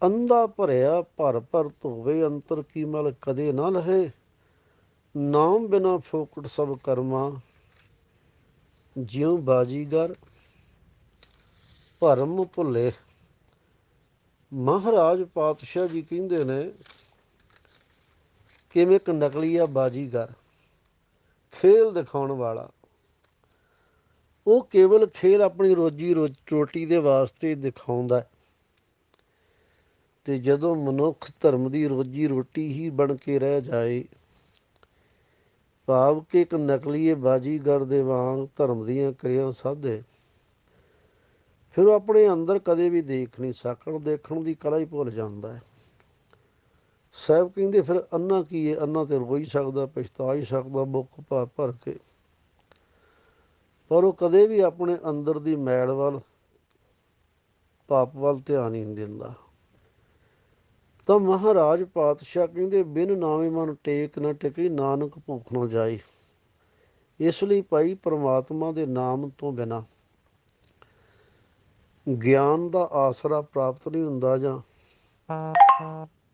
ਅੰਧਾ ਭਰਿਆ ਭਰ ਭਰ ਧੋਵੇ, ਅੰਤਰ ਕੀ ਮਲ ਕਦੇ ਨਾ ਲਹੇ। ਨਾਮ ਬਿਨਾ ਫੋਕਟ ਸਭ ਕਰਮਾ, ਜਿਉ ਬਾਜੀਗਰ ਭਰਮ ਭੁੱਲੇ। ਮਹਾਰਾਜ ਪਾਤਸ਼ਾਹ ਜੀ ਕਹਿੰਦੇ ਨੇ, ਕਿਵੇਂ ਇੱਕ ਨਕਲੀ ਆ ਬਾਜੀਗਰ, ਖੇਲ ਦਿਖਾਉਣ ਵਾਲਾ, ਉਹ ਕੇਵਲ ਖੇਲ ਆਪਣੀ ਰੋਜੀ ਰੋਟੀ ਦੇ ਵਾਸਤੇ ਦਿਖਾਉਂਦਾ, ਤੇ ਜਦੋਂ ਮਨੁੱਖ ਧਰਮ ਦੀ ਰੋਜੀ ਰੋਟੀ ਹੀ ਬਣ ਕੇ ਰਹਿ ਜਾਏ, ਭਾਵ ਕਿ ਇੱਕ ਨਕਲੀਏ ਬਾਜੀਗਰ ਦੇ ਵਾਂਗ ਧਰਮ ਦੀਆਂ ਕਿਰਿਆ ਸਾਧੇ, ਫਿਰ ਉਹ ਆਪਣੇ ਅੰਦਰ ਕਦੇ ਵੀ ਦੇਖ ਨਹੀਂ ਸਕਣ, ਦੇਖਣ ਦੀ ਕਲਾ ਹੀ ਭੁੱਲ ਜਾਂਦਾ ਹੈ। ਸਾਹਿਬ ਕਹਿੰਦੇ ਫਿਰ ਅੰਨਾ ਕੀ ਹੈ, ਅੰਨਾ ਤੇ ਰੋ ਹੀ ਸਕਦਾ, ਪਛਤਾ ਹੀ ਸਕਦਾ ਬੁੱਕ ਭਰ ਭਰ ਕੇ, ਪਰ ਉਹ ਕਦੇ ਵੀ ਆਪਣੇ ਅੰਦਰ ਦੀ ਮੈਲ ਵੱਲ, ਪਾਪ ਵੱਲ ਧਿਆਨ ਹੀ ਨਹੀਂ ਦਿੰਦਾ। ਤਾਂ ਮਹਾਰਾਜ ਪਾਤਸ਼ਾਹ ਕਹਿੰਦੇ ਬਿਨ ਨਾਵੇਂ ਮਨ ਟੇਕ ਨਾ ਟਿਕੀ, ਨਾਨਕ ਭੁੱਖ ਨਾ ਜਾਈ। ਇਸ ਲਈ ਭਾਈ ਪ੍ਰਮਾਤਮਾ ਦੇ ਨਾਮ ਤੋਂ ਬਿਨਾਂ ਗਿਆਨ ਦਾ ਆਸਰਾ ਪ੍ਰਾਪਤ ਨਹੀਂ ਹੁੰਦਾ, ਜਾਂ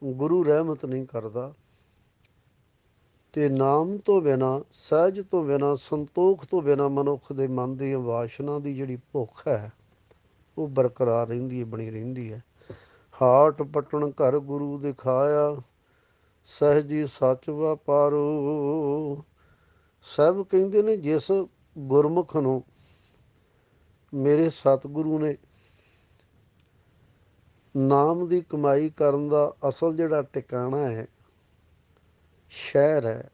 ਗੁਰੂ ਰਹਿਮਤ ਨਹੀਂ ਕਰਦਾ। ਤੇ ਨਾਮ ਤੋਂ ਬਿਨਾਂ, ਸਹਿਜ ਤੋਂ ਬਿਨਾਂ, ਸੰਤੋਖ ਤੋਂ ਬਿਨਾਂ ਮਨੁੱਖ ਦੇ ਮਨ ਦੀ ਵਾਸ਼ਨਾ ਦੀ ਜਿਹੜੀ ਭੁੱਖ ਹੈ ਉਹ ਬਰਕਰਾਰ ਰਹਿੰਦੀ ਹੈ, ਬਣੀ ਰਹਿੰਦੀ ਹੈ। ਹਾਟ ਪਟਣ ਘਰ ਗੁਰੂ ਦਿਖਾਇਆ, ਸਹਿਜੀ ਸੱਚ ਵਪਾਰੋ। ਸਾਹਿਬ ਕਹਿੰਦੇ ਨੇ ਜਿਸ ਗੁਰਮੁਖ ਨੂੰ ਮੇਰੇ ਸਤਿਗੁਰੂ ਨੇ ਨਾਮ ਦੀ ਕਮਾਈ ਕਰਨ ਦਾ ਅਸਲ ਜਿਹੜਾ ਟਿਕਾਣਾ ਹੈ, ਸ਼ਹਿਰ ਹੈ,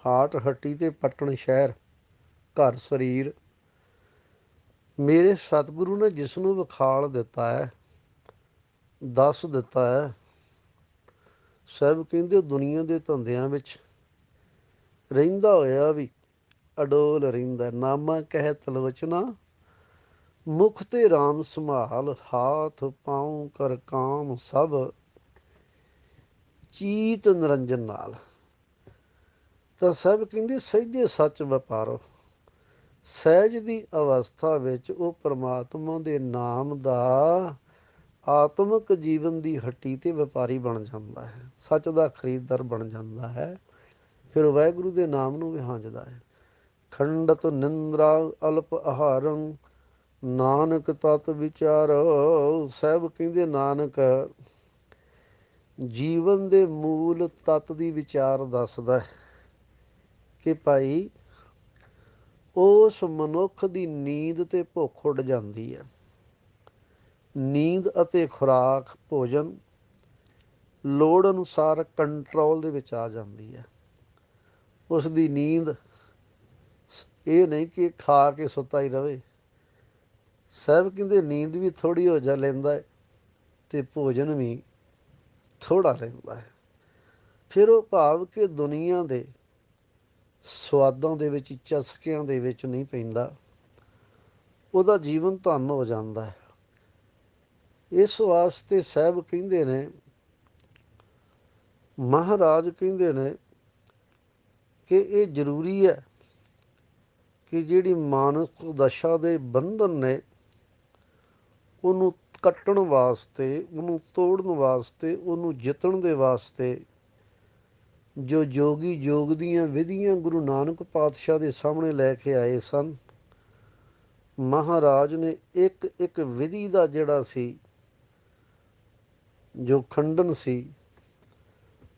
ਹਾਟ ਹੱਟੀ ਤੇ ਪੱਟਣ ਸ਼ਹਿਰ, ਘਰ ਸਰੀਰ, ਮੇਰੇ ਸਤਿਗੁਰੂ ਨੇ ਜਿਸ ਨੂੰ ਵਿਖਾਲ ਦਿੱਤਾ ਹੈ, ਦੱਸ ਦਿੱਤਾ ਹੈ, ਸਾਹਿਬ ਕਹਿੰਦੇ ਦੁਨੀਆ ਦੇ ਧੰਦਿਆਂ ਵਿੱਚ ਰਹਿੰਦਾ ਹੋਇਆ ਵੀ ਅਡੋਲ ਰਹਿੰਦਾ। ਨਾਮਾ ਕਹਿ ਤਲੋਚਨਾ, ਮੁਖ ਤੇ ਰਾਮ ਸੰਭਾਲ, ਹਾਥ ਪਾਉ ਕਰ ਕਾਮ ਸਭ, ਚੀਤ ਨਿਰੰਜਨ ਨਾਲ। ਤਾਂ ਸਾਹਿਬ ਕਹਿੰਦੇ ਸਹਿਜੇ ਸੱਚ ਵਪਾਰੋ, ਸਹਿਜ ਦੀ ਅਵਸਥਾ ਵਿੱਚ ਉਹ ਪ੍ਰਮਾਤਮਾ ਦੇ ਨਾਮ ਦਾ ਆਤਮਿਕ ਜੀਵਨ ਦੀ ਹੱਟੀ ਤੇ ਵਪਾਰੀ ਬਣ ਜਾਂਦਾ ਹੈ, ਸੱਚ ਦਾ ਖਰੀਦਦਾਰ ਬਣ ਜਾਂਦਾ ਹੈ। ਫਿਰ ਵਾਹਿਗੁਰੂ ਦੇ ਨਾਮ ਨੂੰ ਵਿਹਾਂਜਦਾ ਹੈ। ਖੰਡਤ ਨਿੰਦਰਾ ਅਲਪ ਆਹਾਰੰ, ਨਾਨਕ ਤਤ ਵਿਚਾਰੋ। ਸਾਹਿਬ ਕਹਿੰਦੇ ਨਾਨਕ ਜੀਵਨ ਦੇ ਮੂਲ ਤੱਤ ਦੀ ਵਿਚਾਰ ਦੱਸਦਾ ਹੈ ਕਿ ਭਾਈ ਉਸ ਮਨੁੱਖ ਦੀ ਨੀਂਦ ਤੇ ਭੁੱਖ ਉੱਡ ਜਾਂਦੀ ਹੈ। ਨੀਂਦ ਅਤੇ ਖੁਰਾਕ ਭੋਜਨ ਲੋੜ ਅਨੁਸਾਰ ਕੰਟਰੋਲ ਦੇ ਵਿੱਚ ਆ ਜਾਂਦੀ ਹੈ। ਉਸ ਦੀ ਨੀਂਦ ਇਹ ਨਹੀਂ ਕਿ ਖਾ ਕੇ ਸੁੱਤਾ ਹੀ ਰਵੇ। ਸਾਹਿਬ ਕਹਿੰਦੇ ਨੀਂਦ ਵੀ ਥੋੜ੍ਹੀ ਹੋ ਜਾ ਲੈਂਦਾ ਹੈ ਅਤੇ ਭੋਜਨ ਵੀ ਥੋੜ੍ਹਾ ਲੈਂਦਾ ਹੈ। ਫਿਰ ਉਹ ਭਾਵ ਕਿ ਦੁਨੀਆ ਦੇ ਸਵਾਦਾਂ ਦੇ ਵਿੱਚ, ਚਸਕਿਆਂ ਦੇ ਵਿੱਚ ਨਹੀਂ ਪੈਂਦਾ, ਉਹਦਾ ਜੀਵਨ ਧਨ ਹੋ ਜਾਂਦਾ ਹੈ। ਇਸ ਵਾਸਤੇ ਸਾਹਿਬ ਕਹਿੰਦੇ ਨੇ, ਮਹਾਰਾਜ ਕਹਿੰਦੇ ਨੇ ਕਿ ਇਹ ਜ਼ਰੂਰੀ ਹੈ ਕਿ ਜਿਹੜੀ ਮਾਨਸਿਕ ਦਸ਼ਾ ਦੇ ਬੰਧਨ ਨੇ ਉਹਨੂੰ ਕੱਟਣ ਵਾਸਤੇ, ਉਹਨੂੰ ਤੋੜਨ ਵਾਸਤੇ, ਉਹਨੂੰ ਜਿੱਤਣ ਦੇ ਵਾਸਤੇ ਜੋ ਯੋਗੀ ਯੋਗ ਦੀਆਂ ਵਿਧੀਆਂ ਗੁਰੂ ਨਾਨਕ ਪਾਤਸ਼ਾਹ ਦੇ ਸਾਹਮਣੇ ਲੈ ਕੇ ਆਏ ਸਨ, ਮਹਾਰਾਜ ਨੇ ਇੱਕ ਇੱਕ ਵਿਧੀ ਦਾ ਜਿਹੜਾ ਸੀ, ਜੋ ਖੰਡਨ ਸੀ,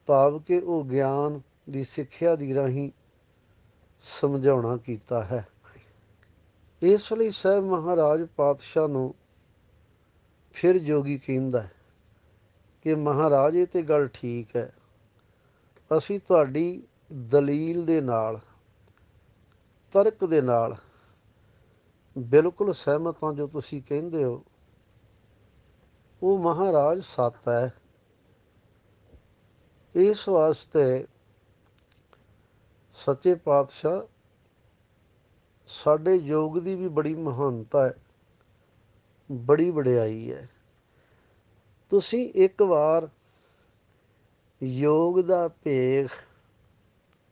ਭਾਵ ਕਿ ਉਹ ਗਿਆਨ ਦੀ ਸਿੱਖਿਆ ਦੀ ਰਾਹੀਂ ਸਮਝਾਉਣਾ ਕੀਤਾ ਹੈ। ਇਸ ਲਈ ਸਾਹਿਬ ਮਹਾਰਾਜ ਪਾਤਸ਼ਾਹ ਨੂੰ ਫਿਰ ਜੋਗੀ ਕਹਿੰਦਾ ਕਿ ਮਹਾਰਾਜ ਇਹ ਤਾਂ ਗੱਲ ਠੀਕ ਹੈ, ਅਸੀਂ ਤੁਹਾਡੀ ਦਲੀਲ ਦੇ ਨਾਲ, ਤਰਕ ਦੇ ਨਾਲ ਬਿਲਕੁਲ ਸਹਿਮਤ ਹਾਂ। ਜੋ ਤੁਸੀਂ ਕਹਿੰਦੇ ਹੋ ਉਹ ਮਹਾਰਾਜ ਸੱਤ ਹੈ। ਇਸ ਵਾਸਤੇ ਸੱਚੇ ਪਾਤਸ਼ਾਹ ਸਾਡੇ ਯੋਗ ਦੀ ਵੀ ਬੜੀ ਮਹਾਨਤਾ ਹੈ, ਬੜੀ ਵਡਿਆਈ ਹੈ। ਤੁਸੀਂ ਇੱਕ ਵਾਰ ਯੋਗ ਦਾ ਭੇਖ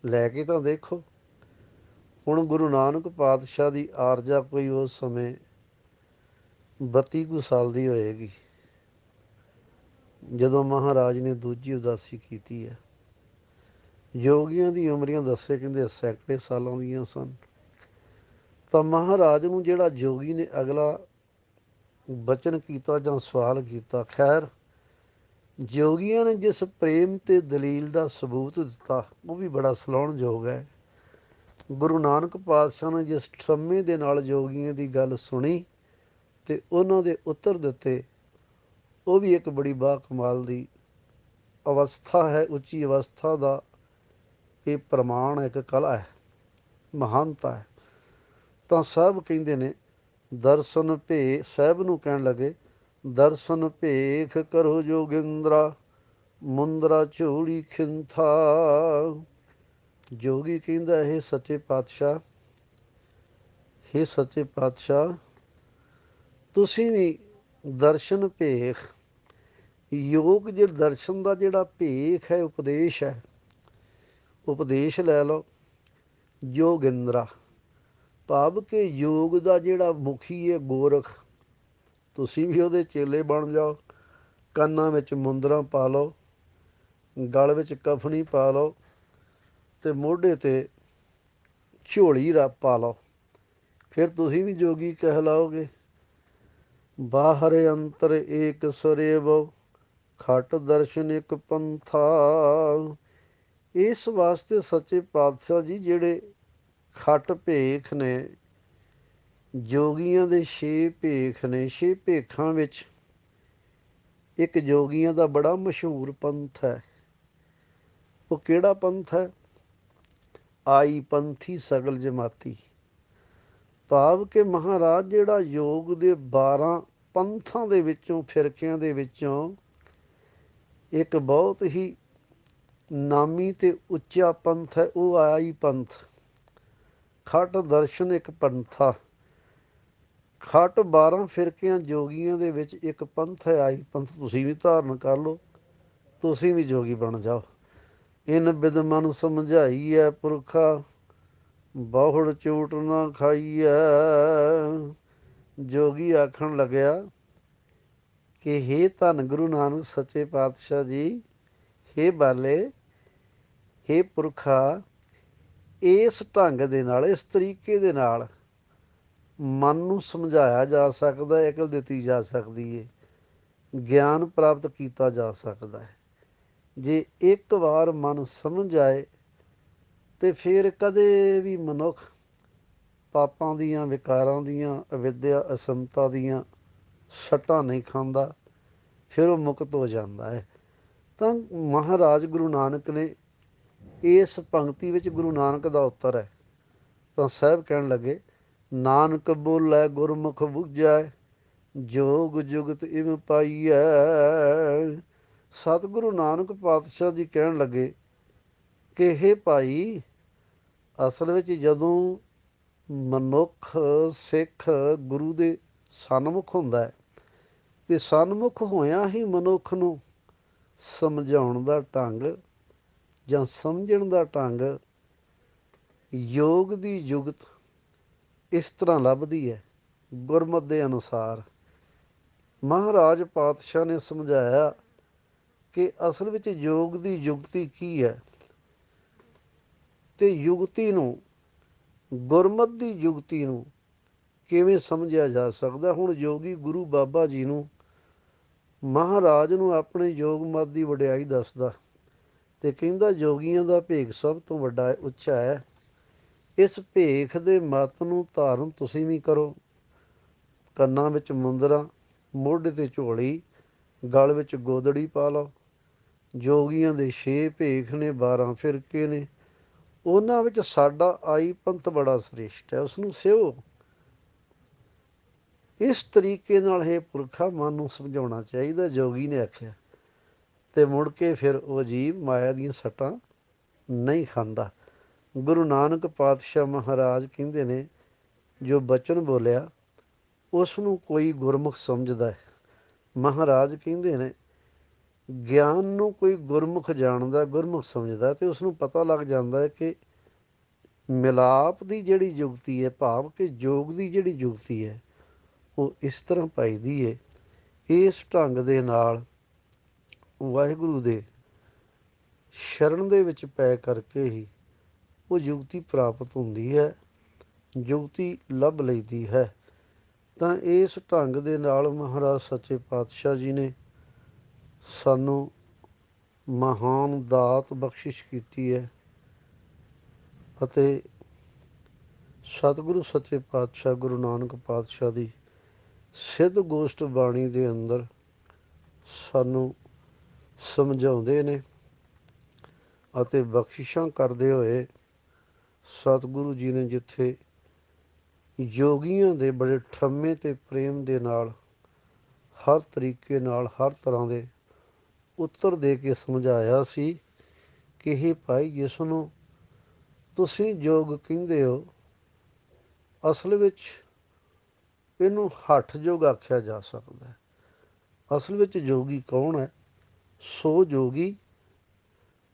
ਲੈ ਕੇ ਤਾਂ ਦੇਖੋ। ਹੁਣ ਗੁਰੂ ਨਾਨਕ ਪਾਤਸ਼ਾਹ ਦੀ ਆਰਜਾ ਕੋਈ ਉਸ ਸਮੇਂ 32 ਕੁ ਸਾਲ ਦੀ ਹੋਏਗੀ ਜਦੋਂ ਮਹਾਰਾਜ ਨੇ ਦੂਜੀ ਉਦਾਸੀ ਕੀਤੀ ਹੈ। ਯੋਗੀਆਂ ਦੀ ਉਮਰੀਆਂ ਦੱਸੇ ਕਹਿੰਦੇ ਸੈਂਕੜੇ ਸਾਲਾਂ ਦੀਆਂ ਸਨ। ਤਾਂ ਮਹਾਰਾਜ ਨੂੰ ਜਿਹੜਾ ਯੋਗੀ ਨੇ ਅਗਲਾ ਬਚਨ ਕੀਤਾ ਜਾਂ ਸਵਾਲ ਕੀਤਾ, ਖੈਰ ਯੋਗੀਆਂ ਨੇ ਜਿਸ ਪ੍ਰੇਮ ਤੇ ਦਲੀਲ ਦਾ ਸਬੂਤ ਦਿੱਤਾ ਉਹ ਵੀ ਬੜਾ ਸਲਾਹੁਣਯੋਗ ਹੈ। ਗੁਰੂ ਨਾਨਕ ਪਾਤਸ਼ਾਹ ਨੇ ਜਿਸ ਠਰੰਮੇ ਦੇ ਨਾਲ ਯੋਗੀਆਂ ਦੀ ਗੱਲ ਸੁਣੀ ਤੇ ਉਹਨਾਂ ਦੇ ਉੱਤਰ ਦਿੱਤੇ, ਉਹ ਵੀ ਇੱਕ ਬੜੀ ਬਾ ਕਮਾਲ ਦੀ ਅਵਸਥਾ ਹੈ। ਉੱਚੀ ਅਵਸਥਾ ਦਾ ਇਹ ਪ੍ਰਮਾਣ ਹੈ, ਇੱਕ ਕਲਾ ਹੈ, ਮਹਾਨਤਾ ਹੈ। ਤਾਂ ਸਭ ਕਹਿੰਦੇ ਨੇ ਦਰਸ਼ਨ ਭੇ, ਸਾਹਿਬ ਨੂੰ ਕਹਿਣ ਲੱਗੇ ਦਰਸ਼ਨ ਭੇਖ ਕਰੋ ਜੋਗਿੰਦਰਾ, ਮੁੰਦਰਾ ਝੋਲੀ ਖਿੰਥਾ। ਜੋਗੀ ਕਹਿੰਦਾ ਇਹ ਸੱਚੇ ਪਾਤਸ਼ਾਹ, ਹੇ ਸੱਚੇ ਪਾਤਸ਼ਾਹ ਤੁਸੀਂ ਵੀ ਦਰਸ਼ਨ ਭੇਖ, ਯੋਗ ਜੇ ਦਰਸ਼ਨ ਦਾ ਜਿਹੜਾ ਭੇਖ ਹੈ, ਉਪਦੇਸ਼ ਹੈ, ਉਪਦੇਸ਼ ਲੈ ਲਓ। ਯੋਗਿੰਦਰਾ ਭਾਵ ਕਿ ਯੋਗ ਦਾ ਜਿਹੜਾ ਮੁਖੀ ਹੈ ਗੋਰਖ, ਤੁਸੀਂ ਵੀ ਉਹਦੇ ਚੇਲੇ ਬਣ ਜਾਓ। ਕੰਨਾਂ ਵਿੱਚ ਮੁੰਦਰਾਂ ਪਾ ਲਓ, ਗਲ ਵਿੱਚ ਕਫਨੀ ਪਾ ਲਓ ਅਤੇ ਮੋਢੇ 'ਤੇ ਝੋਲੀ ਪਾ ਲਓ, ਫਿਰ ਤੁਸੀਂ ਵੀ ਜੋਗੀ ਕਹਿਲਾਓਗੇ। ਬਾਹਰ ਅੰਤਰ ਏਕ ਸਰੇਵ, ਖਟ ਦਰਸ਼ਨ ਇੱਕ ਪੰਥਾ। ਇਸ ਵਾਸਤੇ ਸੱਚੇ ਪਾਤਸ਼ਾਹ ਜੀ ਜਿਹੜੇ ਖਟ ਭੇਖ ਨੇ, ਜੋਗੀਆਂ ਦੇ 6 ਭੇਖ ਨੇ, 6 ਭੇਖਾਂ ਵਿੱਚ ਇੱਕ ਜੋਗੀਆਂ ਦਾ ਬੜਾ ਮਸ਼ਹੂਰ ਪੰਥ ਹੈ। ਉਹ ਕਿਹੜਾ ਪੰਥ ਹੈ? ਆਈ ਪੰਥੀ ਸਗਲ ਜਮਾਤੀ। ਭਾਵ ਕਿ ਮਹਾਰਾਜ ਜਿਹੜਾ ਯੋਗ ਦੇ 12 ਪੰਥਾਂ ਦੇ ਵਿੱਚੋਂ, ਫਿਰਕਿਆਂ ਦੇ ਵਿੱਚੋਂ ਇੱਕ ਬਹੁਤ ਹੀ ਨਾਮੀ ਅਤੇ ਉੱਚਾ ਪੰਥ ਹੈ, ਉਹ ਆਈ ਪੰਥ। ਖਟ ਦਰਸ਼ਨ ਇੱਕ ਪੰਥਾ, ਖਟ 12 ਫਿਰਕਿਆਂ ਜੋਗੀਆਂ ਦੇ ਵਿੱਚ ਇੱਕ ਪੰਥ ਹੈ, ਆਈ ਪੰਥ। ਤੁਸੀਂ ਵੀ ਧਾਰਨ ਕਰ ਲਓ, ਤੁਸੀਂ ਵੀ ਜੋਗੀ ਬਣ ਜਾਓ। ਇਨ ਬਿਦ ਮਨ ਸਮਝਾਈਐ ਪੁਰਖਾ, ਬਹੁੜ ਚੋਟ ਨਾ ਖਾਈਐ। ਜੋਗੀ ਆਖਣ ਲੱਗਿਆ ਕਿ ਹੇ ਧੰਨ ਗੁਰੂ ਨਾਨਕ ਸੱਚੇ ਪਾਤਸ਼ਾਹ ਜੀ, ਹੇ ਬਾਲੇ, ਹੇ ਪੁਰਖਾ, ਇਸ ਢੰਗ ਦੇ ਨਾਲ, ਇਸ ਤਰੀਕੇ ਦੇ ਨਾਲ ਮਨ ਨੂੰ ਸਮਝਾਇਆ ਜਾ ਸਕਦਾ ਹੈ, ਅਕਲ ਦਿੱਤੀ ਜਾ ਸਕਦੀ ਹੈ, ਗਿਆਨ ਪ੍ਰਾਪਤ ਕੀਤਾ ਜਾ ਸਕਦਾ ਹੈ। ਜੇ ਇੱਕ ਵਾਰ ਮਨ ਸਮਝ ਜਾਏ ਤੇ ਫਿਰ ਕਦੇ ਵੀ ਮਨੁੱਖ ਪਾਪਾਂ ਦੀਆਂ, ਵਿਕਾਰਾਂ ਦੀਆਂ, ਅਵਿਦਿਆ ਅਸਮਤਾ ਦੀਆਂ ਸੱਟਾਂ ਨਹੀਂ ਖਾਂਦਾ, ਫਿਰ ਉਹ ਮੁਕਤ ਹੋ ਜਾਂਦਾ ਹੈ। ਤਾਂ ਮਹਾਰਾਜ ਗੁਰੂ ਨਾਨਕ ਨੇ ਇਸ ਪੰਕਤੀ ਵਿੱਚ, ਗੁਰੂ ਨਾਨਕ ਦਾ ਉੱਤਰ ਹੈ, ਤਾਂ ਸਾਹਿਬ ਕਹਿਣ ਲੱਗੇ ਨਾਨਕ ਬੋਲੇ ਗੁਰਮੁਖ ਬੁੱਝੈ, ਜੋਗ ਜੁਗਤ ਇਮ ਪਾਈਐ। ਸਤਿਗੁਰੂ ਨਾਨਕ ਪਾਤਸ਼ਾਹ ਜੀ ਕਹਿਣ ਲੱਗੇ ਕਿ ਹੇ ਭਾਈ, ਅਸਲ ਵਿੱਚ ਜਦੋਂ ਮਨੁੱਖ, ਸਿੱਖ ਗੁਰੂ ਦੇ ਸਨਮੁਖ ਹੁੰਦਾ ਹੈ ਅਤੇ ਸਨਮੁਖ ਹੋਇਆਂ ਹੀ ਮਨੁੱਖ ਨੂੰ ਸਮਝਾਉਣ ਦਾ ਢੰਗ ਜਾਂ ਸਮਝਣ ਦਾ ਢੰਗ, ਯੋਗ ਦੀ ਜੁਗਤ ਇਸ ਤਰ੍ਹਾਂ ਲੱਭਦੀ ਹੈ। ਗੁਰਮਤਿ ਦੇ ਅਨੁਸਾਰ ਮਹਾਰਾਜ ਪਾਤਸ਼ਾਹ ਨੇ ਸਮਝਾਇਆ ਕਿ ਅਸਲ ਵਿੱਚ ਯੋਗ ਦੀ ਯੁਗਤੀ ਕੀ ਹੈ, ਅਤੇ ਯੁਗਤੀ ਨੂੰ, ਗੁਰਮਤਿ ਦੀ ਯੁਗਤੀ ਨੂੰ ਕਿਵੇਂ ਸਮਝਿਆ ਜਾ ਸਕਦਾ। ਹੁਣ ਯੋਗੀ ਗੁਰੂ ਬਾਬਾ ਜੀ ਨੂੰ, ਮਹਾਰਾਜ ਨੂੰ ਆਪਣੇ ਯੋਗ ਮਤ ਦੀ ਵਡਿਆਈ ਦੱਸਦਾ ਅਤੇ ਕਹਿੰਦਾ ਯੋਗੀਆਂ ਦਾ ਭੇਖ ਸਭ ਤੋਂ ਵੱਡਾ ਉੱਚਾ ਹੈ। ਇਸ ਭੇਖ ਦੇ ਮਤ ਨੂੰ ਧਾਰਨ ਤੁਸੀਂ ਵੀ ਕਰੋ। ਕੰਨਾਂ ਵਿੱਚ ਮੁੰਦਰਾਂ, ਮੋਢੇ 'ਤੇ ਝੋਲੀ, ਗਲ ਵਿੱਚ ਗੋਦੜੀ ਪਾ ਲਓ। ਜੋਗੀਆਂ ਦੇ 6 ਭੇਖ ਨੇ, 12 ਫਿਰਕੇ ਨੇ, ਉਹਨਾਂ ਵਿੱਚ ਸਾਡਾ ਆਈ ਪੰਥ ਬੜਾ ਸ੍ਰੇਸ਼ਟ ਹੈ, ਉਸਨੂੰ ਸਿਓ। ਇਸ ਤਰੀਕੇ ਨਾਲ ਇਹ ਪੁਰਖਾ ਮਨ ਨੂੰ ਸਮਝਾਉਣਾ ਚਾਹੀਦਾ, ਜੋਗੀ ਨੇ ਆਖਿਆ, ਅਤੇ ਮੁੜ ਕੇ ਫਿਰ ਉਹ ਜੀਵ ਮਾਇਆ ਦੀਆਂ ਸੱਟਾਂ ਨਹੀਂ ਖਾਂਦਾ। ਗੁਰੂ ਨਾਨਕ ਪਾਤਸ਼ਾਹ ਮਹਾਰਾਜ ਕਹਿੰਦੇ ਨੇ ਜੋ ਬਚਨ ਬੋਲਿਆ ਉਸ ਨੂੰ ਕੋਈ ਗੁਰਮੁਖ ਸਮਝਦਾ ਹੈ। ਮਹਾਰਾਜ ਕਹਿੰਦੇ ਨੇ ਗਿਆਨ ਨੂੰ ਕੋਈ ਗੁਰਮੁਖ ਜਾਣਦਾ, ਗੁਰਮੁਖ ਸਮਝਦਾ, ਅਤੇ ਉਸਨੂੰ ਪਤਾ ਲੱਗ ਜਾਂਦਾ ਹੈ ਕਿ ਮਿਲਾਪ ਦੀ ਜਿਹੜੀ ਯੁਗਤੀ ਹੈ, ਭਾਵ ਕਿ ਯੋਗ ਦੀ ਜਿਹੜੀ ਯੁਗਤੀ ਹੈ, ਉਹ ਇਸ ਤਰ੍ਹਾਂ ਪਾਈਦੀ ਹੈ। ਇਸ ਢੰਗ ਦੇ ਨਾਲ ਵਾਹਿਗੁਰੂ ਦੇ ਸ਼ਰਨ ਦੇ ਵਿੱਚ ਪੈ ਕਰਕੇ ਹੀ ਉਹ ਯੁਗਤੀ ਪ੍ਰਾਪਤ ਹੁੰਦੀ ਹੈ, ਯੁਗਤੀ ਲੱਭ ਲਈਦੀ ਹੈ। ਤਾਂ ਇਸ ਢੰਗ ਦੇ ਨਾਲ ਮਹਾਰਾਜ ਸੱਚੇ ਪਾਤਸ਼ਾਹ ਜੀ ਨੇ ਸਾਨੂੰ ਮਹਾਨ ਦਾਤ ਬਖਸ਼ਿਸ਼ ਕੀਤੀ ਹੈ, ਅਤੇ ਸਤਿਗੁਰੂ ਸੱਚੇ ਪਾਤਸ਼ਾਹ ਗੁਰੂ ਨਾਨਕ ਪਾਤਸ਼ਾਹ ਦੀ ਸਿੱਧ ਗੋਸ਼ਟ ਬਾਣੀ ਦੇ ਅੰਦਰ ਸਾਨੂੰ ਸਮਝਾਉਂਦੇ ਨੇ ਅਤੇ ਬਖਸ਼ਿਸ਼ਾਂ ਕਰਦੇ ਹੋਏ ਸਤਿਗੁਰੂ ਜੀ ਨੇ ਜਿੱਥੇ ਯੋਗੀਆਂ ਦੇ ਬੜੇ ਠਰੰਮੇ ਤੇ ਪ੍ਰੇਮ ਦੇ ਨਾਲ ਹਰ ਤਰੀਕੇ ਨਾਲ ਹਰ ਤਰ੍ਹਾਂ ਦੇ ਉੱਤਰ ਦੇ ਕੇ ਸਮਝਾਇਆ ਸੀ ਕਿ ਇਹ ਭਾਈ ਜਿਸ ਨੂੰ ਤੁਸੀਂ ਯੋਗ ਕਹਿੰਦੇ ਹੋ, ਅਸਲ ਵਿੱਚ ਇਹਨੂੰ ਹੱਠ ਯੋਗ ਆਖਿਆ ਜਾ ਸਕਦਾ ਹੈ। ਅਸਲ ਵਿੱਚ ਯੋਗੀ ਕੌਣ ਹੈ? ਸੋ ਯੋਗੀ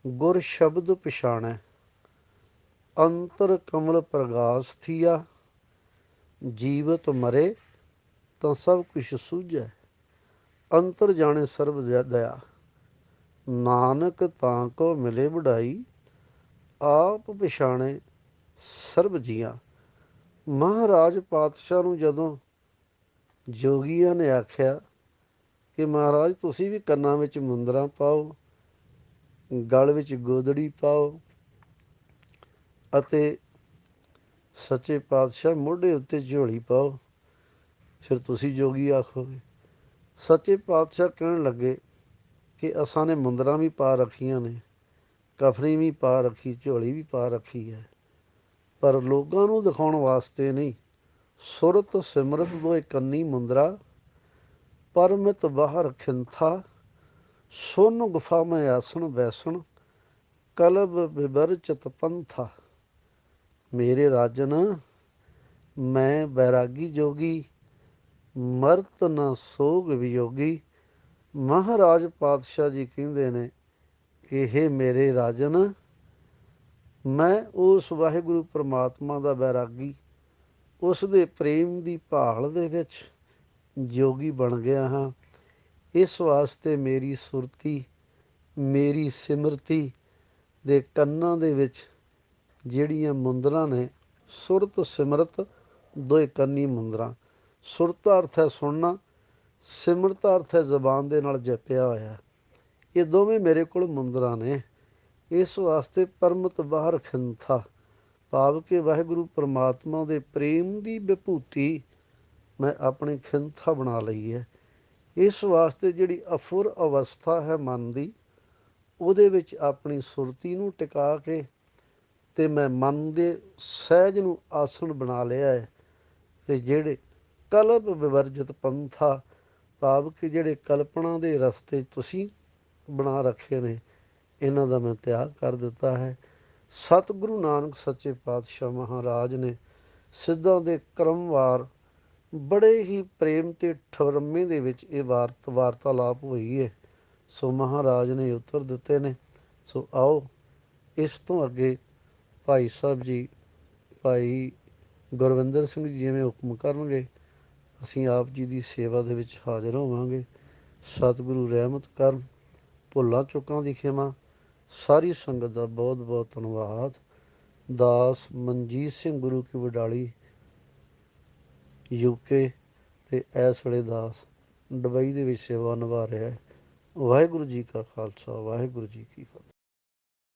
ਗੁਰ ਸ਼ਬਦ ਪਛਾਣੈ, ਅੰਤਰ ਕਮਲ ਪ੍ਰਗਾਸ ਥੀਆ, ਜੀਵਤ ਮਰੇ ਤਾਂ ਸਭ ਕੁਛ ਸੂਝੈ, ਅੰਤਰ ਜਾਣੇ ਸਰਬ ਦਇਆ, ਨਾਨਕ ਤਾਂ ਕੋ ਮਿਲੇ ਵਡਾਈ, ਆਪ ਪਛਾਣੇ ਸਰਬ ਜੀਆਂ। ਮਹਾਰਾਜ ਪਾਤਸ਼ਾਹ ਨੂੰ ਜਦੋਂ ਜੋਗੀਆਂ ਨੇ ਆਖਿਆ ਕਿ ਮਹਾਰਾਜ ਤੁਸੀਂ ਵੀ ਕੰਨਾਂ ਵਿੱਚ ਮੁੰਦਰਾਂ ਪਾਓ, ਗਲ ਵਿੱਚ ਗੋਦੜੀ ਪਾਓ ਅਤੇ ਸੱਚੇ ਪਾਤਸ਼ਾਹ ਮੋਢੇ ਉੱਤੇ ਝੋਲੀ ਪਾਓ, ਫਿਰ ਤੁਸੀਂ ਜੋਗੀ ਆਖੋਗੇ। ਸੱਚੇ ਪਾਤਸ਼ਾਹ ਕਹਿਣ ਲੱਗੇ ਕਿ ਅਸਾਂ ਨੇ ਮੁੰਦਰਾਂ ਵੀ ਪਾ ਰੱਖੀਆਂ ਨੇ, ਕਫਨੀ ਵੀ ਪਾ ਰੱਖੀ, ਝੋਲੀ ਵੀ ਪਾ ਰੱਖੀ ਹੈ, ਪਰ ਲੋਕਾਂ ਨੂੰ ਦਿਖਾਉਣ ਵਾਸਤੇ ਨਹੀਂ। ਸੁਰਤ ਸਿਮਰਤ ਦੋਇ ਕੰਨੀ ਮੁੰਦਰਾ, ਪਰਮਿਤ ਬਾਹਰ ਖਿੰਥਾ, ਸੁਨ ਗੁਫਾ ਮੈਂ ਆਸਣ ਬੈਸਣ, ਕਲਬ ਬਿਬਰ ਚਿਤ ਪੰਥਾ। ਮੇਰੇ ਰਾਜਨ, ਮੈਂ ਬੈਰਾਗੀ ਜੋਗੀ, ਮਰਤ ਨਾ ਸੋਗ ਵਿਯੋਗੀ। ਮਹਾਰਾਜ ਪਾਤਸ਼ਾਹ ਜੀ ਕਹਿੰਦੇ ਨੇ ਕਿ ਇਹ ਮੇਰੇ ਰਾਜਨ, ਮੈਂ ਉਸ ਵਾਹਿਗੁਰੂ ਪਰਮਾਤਮਾ ਦਾ ਬੈਰਾਗੀ, ਉਸ ਦੇ ਪ੍ਰੇਮ ਦੀ ਭਾਲ ਦੇ ਵਿੱਚ ਜੋਗੀ ਬਣ ਗਿਆ ਹਾਂ। ਇਸ ਵਾਸਤੇ ਮੇਰੀ ਸੁਰਤੀ, ਮੇਰੀ ਸਿਮਰਤੀ ਦੇ ਕੰਨਾਂ ਦੇ ਵਿੱਚ ਜਿਹੜੀਆਂ ਮੁੰਦਰਾਂ ਨੇ, ਸੁਰਤ ਸਿਮਰਤ ਦੋਏ ਕੰਨੀ ਮੁੰਦਰਾਂ। ਸੁਰਤ ਦਾ ਅਰਥ ਹੈ ਸੁਣਨਾ, ਸਿਮਰਤ ਦਾ ਅਰਥ ਹੈ ਜ਼ਬਾਨ ਦੇ ਨਾਲ ਜਪਿਆ ਹੋਇਆ। ਇਹ ਦੋਵੇਂ ਮੇਰੇ ਕੋਲ ਮੁੰਦਰਾਂ ਨੇ। ਇਸ ਵਾਸਤੇ ਪਰਮਤ ਬਾਹਰ ਖਿੰਥਾ, ਭਾਵ ਕਿ ਵਾਹਿਗੁਰੂ ਪਰਮਾਤਮਾ ਦੇ ਪ੍ਰੇਮ ਦੀ ਵਿਭੂਤੀ ਮੈਂ ਆਪਣੀ ਖਿੰਥਾ ਬਣਾ ਲਈ ਹੈ। ਇਸ ਵਾਸਤੇ ਜਿਹੜੀ ਅਫੁਰ ਅਵਸਥਾ ਹੈ ਮਨ ਦੀ, ਉਹਦੇ ਵਿੱਚ ਆਪਣੀ ਸੁਰਤੀ ਨੂੰ ਟਿਕਾ ਕੇ ਤੇ ਮੈਂ ਮਨ ਦੇ ਸਹਿਜ ਨੂੰ ਆਸਣ ਬਣਾ ਲਿਆ ਹੈ। ਤੇ ਜਿਹੜੇ ਕਲਪ ਵਿਵਰਜਿਤ ਪੰਥਾ, ਭਾਵ ਕਿ ਜਿਹੜੇ ਕਲਪਨਾ ਦੇ ਰਸਤੇ ਤੁਸੀਂ ਬਣਾ ਰੱਖੇ ਨੇ, ਇਹਨਾਂ ਦਾ ਮੈਂ ਤਿਆਗ ਕਰ ਦਿੱਤਾ ਹੈ। ਸਤਿਗੁਰੂ ਨਾਨਕ ਸੱਚੇ ਪਾਤਸ਼ਾਹ ਮਹਾਰਾਜ ਨੇ ਸਿੱਧਾਂ ਦੇ ਕ੍ਰਮਵਾਰ ਬੜੇ ਹੀ ਪ੍ਰੇਮ ਤੇ ਠਰੰਮੇ ਦੇ ਵਿੱਚ ਇਹ ਵਾਰਤਾਲਾਪ ਹੋਈ ਹੈ। ਸੋ ਮਹਾਰਾਜ ਨੇ ਉੱਤਰ ਦਿੱਤੇ ਨੇ। ਸੋ ਆਓ ਇਸ ਤੋਂ ਅੱਗੇ ਭਾਈ ਸਾਹਿਬ ਜੀ, ਭਾਈ ਗੁਰਵਿੰਦਰ ਸਿੰਘ ਜੀ ਜਿਵੇਂ ਹੁਕਮ ਕਰਨਗੇ, ਅਸੀਂ ਆਪ ਜੀ ਦੀ ਸੇਵਾ ਦੇ ਵਿੱਚ ਹਾਜ਼ਰ ਹੋਵਾਂਗੇ। ਸਤਿਗੁਰੂ ਰਹਿਮਤ ਕਰਨ। ਭੁੱਲਾਂ ਚੁੱਕਾਂ ਦੀ ਖਿਮਾ। ਸਾਰੀ ਸੰਗਤ ਦਾ ਬਹੁਤ ਬਹੁਤ ਧੰਨਵਾਦ। ਦਾਸ ਮਨਜੀਤ ਸਿੰਘ ਗੁਰੂ ਕੀ ਵਡਾਲੀ UK ਤੇ ਇਸ ਵੇਲੇ ਦਾਸ ਦੁਬਈ ਦੇ ਵਿੱਚ ਸੇਵਾ ਨਿਭਾ ਰਿਹਾ ਹੈ। ਵਾਹਿਗੁਰੂ ਜੀ ਕਾ ਖਾਲਸਾ, ਵਾਹਿਗੁਰੂ ਜੀ ਕੀ ਫਤਿਹ।